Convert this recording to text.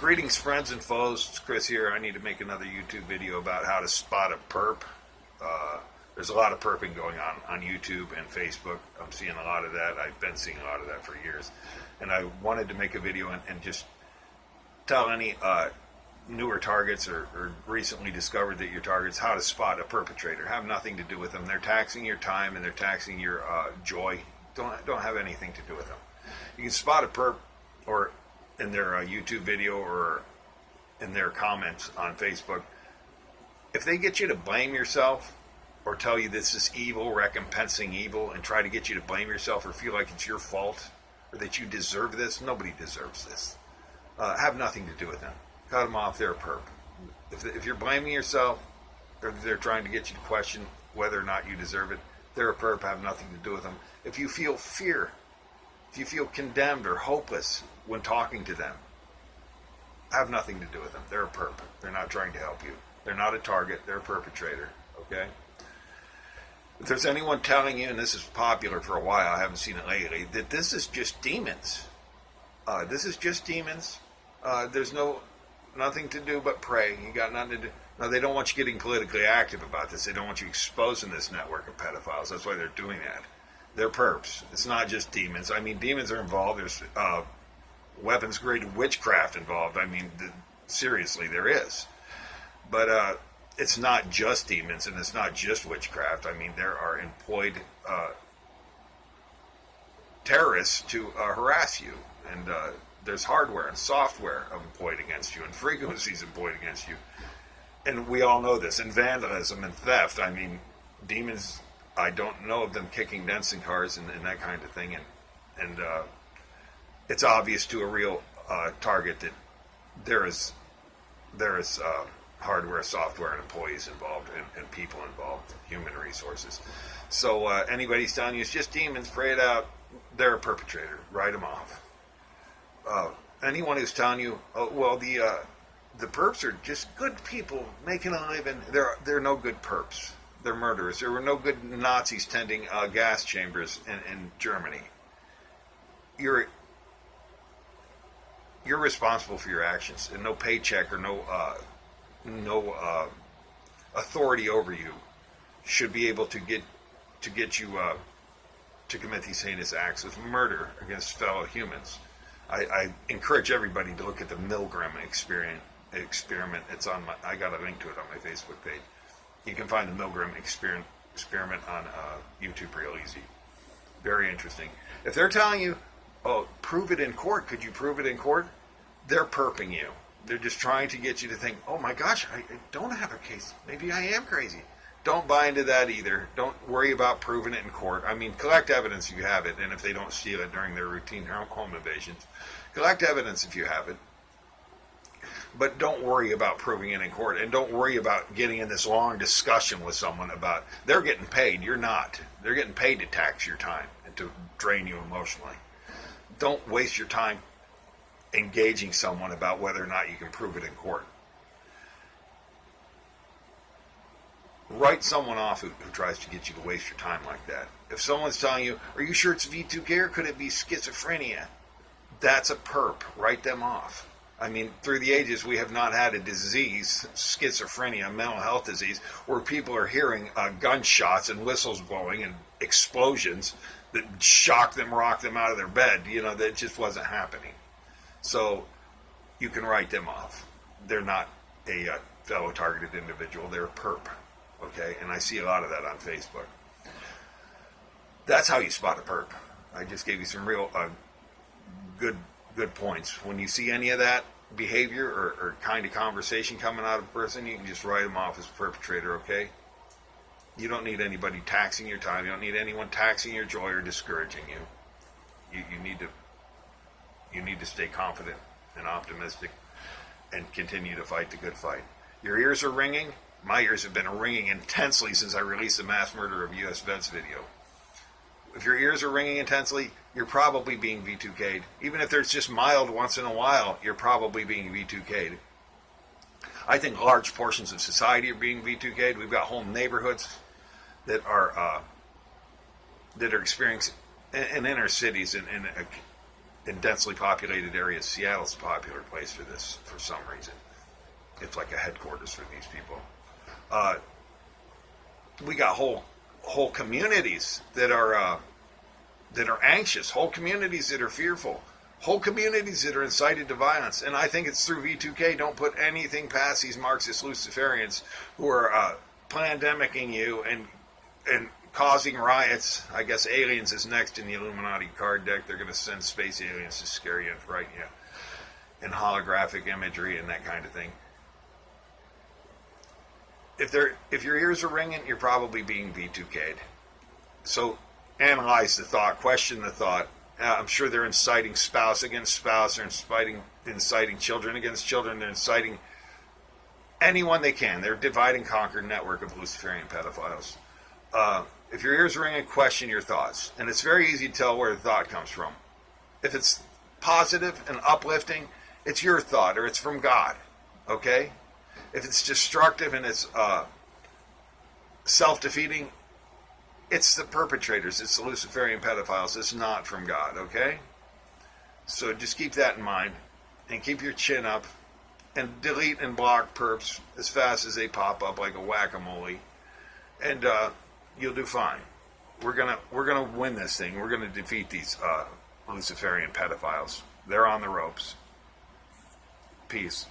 Greetings, friends and foes. It's Chris here. I need to make another YouTube video about how to spot a perp. There's a lot of perping going on YouTube and Facebook. I'm seeing a lot of that. I've been seeing a lot of that for years. And I wanted to make a video and just tell any newer targets or recently discovered that your targets how to spot a perpetrator. Have nothing to do with them. They're taxing your time and they're taxing your joy. Don't have anything to do with them. You can spot a perp or in their YouTube video or in their comments on Facebook. If they get you to blame yourself or tell you this is evil, recompensing evil, and try to get you to blame yourself or feel like it's your fault or that you deserve this, nobody deserves this. Have nothing to do with them. Cut them off. They're a perp. If you're blaming yourself or they're trying to get you to question whether or not you deserve it, they're a perp. Have nothing to do with them. If you feel fear, if you feel condemned or hopeless when talking to them, have nothing to do with them. They're a perp. They're not trying to help you. They're not a target. They're a perpetrator. Okay? If there's anyone telling you, and this is popular for a while, I haven't seen it lately, that this is just demons. This is just demons. There's nothing to do but pray. You got nothing to do. No, they don't want you getting politically active about this. They don't want you exposing this network of pedophiles. That's why they're doing that. They're perps. It's not just demons. I mean, demons are involved. There's weapons-grade witchcraft involved. I mean, seriously, there is. But it's not just demons, and it's not just witchcraft. I mean, there are employed terrorists to harass you, and there's hardware and software employed against you, and frequencies employed against you. And we all know this. And vandalism and theft. I mean, demons, I don't know of them kicking dents in cars and that kind of thing. And it's obvious to a real target that there is hardware, software, and employees involved, and people involved, human resources. So anybody's telling you it's just demons, pray it out, they're a perpetrator. Write them off. Anyone who's telling you, oh, well, the perps are just good people making a living, they're no good perps. They're murderers. There were no good Nazis tending gas chambers in Germany. You're responsible for your actions, and no paycheck or no authority over you should be able to get you to commit these heinous acts of murder against fellow humans. I encourage everybody to look at the Milgram experiment. It's on I got a link to it on my Facebook page. You can find the Milgram experiment on YouTube real easy. Very interesting. If they're telling you, oh, prove it in court, could you prove it in court? They're perping you. They're just trying to get you to think, oh my gosh, I don't have a case. Maybe I am crazy. Don't buy into that either. Don't worry about proving it in court. I mean, collect evidence if you have it, and if they don't steal it during their routine home invasions, collect evidence if you have it. But don't worry about proving it in court, and don't worry about getting in this long discussion with someone about they're getting paid, you're not. They're getting paid to tax your time and to drain you emotionally. Don't waste your time engaging someone about whether or not you can prove it in court. Write someone off who tries to get you to waste your time like that. If someone's telling you, are you sure it's V2K or could it be schizophrenia? That's a perp. Write them off. I mean, through the ages, we have not had a disease, schizophrenia, a mental health disease, where people are hearing gunshots and whistles blowing and explosions that shock them, rock them out of their bed. You know, that just wasn't happening. So you can write them off. They're not a fellow targeted individual. They're a perp. Okay? And I see a lot of that on Facebook. That's how you spot a perp. I just gave you some real good points. When you see any of that behavior or kind of conversation coming out of a person, you can just write them off as a perpetrator, okay? You don't need anybody taxing your time. You don't need anyone taxing your joy or discouraging you. You need to stay confident and optimistic and continue to fight the good fight. Your ears are ringing. My ears have been ringing intensely since I released the mass murder of U.S. vets video. If your ears are ringing intensely, you're probably being V2K'd. Even if there's just mild once in a while, you're probably being V2K'd. I think large portions of society are being V2K'd. We've got whole neighborhoods that are experiencing in inner cities and in densely populated areas. Seattle's a popular place for this for some reason. It's like a headquarters for these people. We got whole communities that are anxious, whole communities that are fearful, whole communities that are incited to violence. And I think it's through V2K. Don't put anything past these Marxist Luciferians who are pandemicking you and causing riots. I guess aliens is next in the Illuminati card deck. They're going to send space aliens to scare you and frighten you, and holographic imagery and that kind of thing. If your ears are ringing, you're probably being V2K'd. So analyze the thought, question the thought. I'm sure they're inciting spouse against spouse, they're inciting children against children, they're inciting anyone they can. They're a divide and conquer network of Luciferian pedophiles. If your ears are ringing, question your thoughts. And it's very easy to tell where the thought comes from. If it's positive and uplifting, it's your thought or it's from God. Okay? If it's destructive and it's self-defeating, it's the perpetrators. It's the Luciferian pedophiles. It's not from God, okay? So just keep that in mind. And keep your chin up. And delete and block perps as fast as they pop up like a whack-a-mole. And you'll do fine. We're gonna win this thing. We're gonna defeat these Luciferian pedophiles. They're on the ropes. Peace.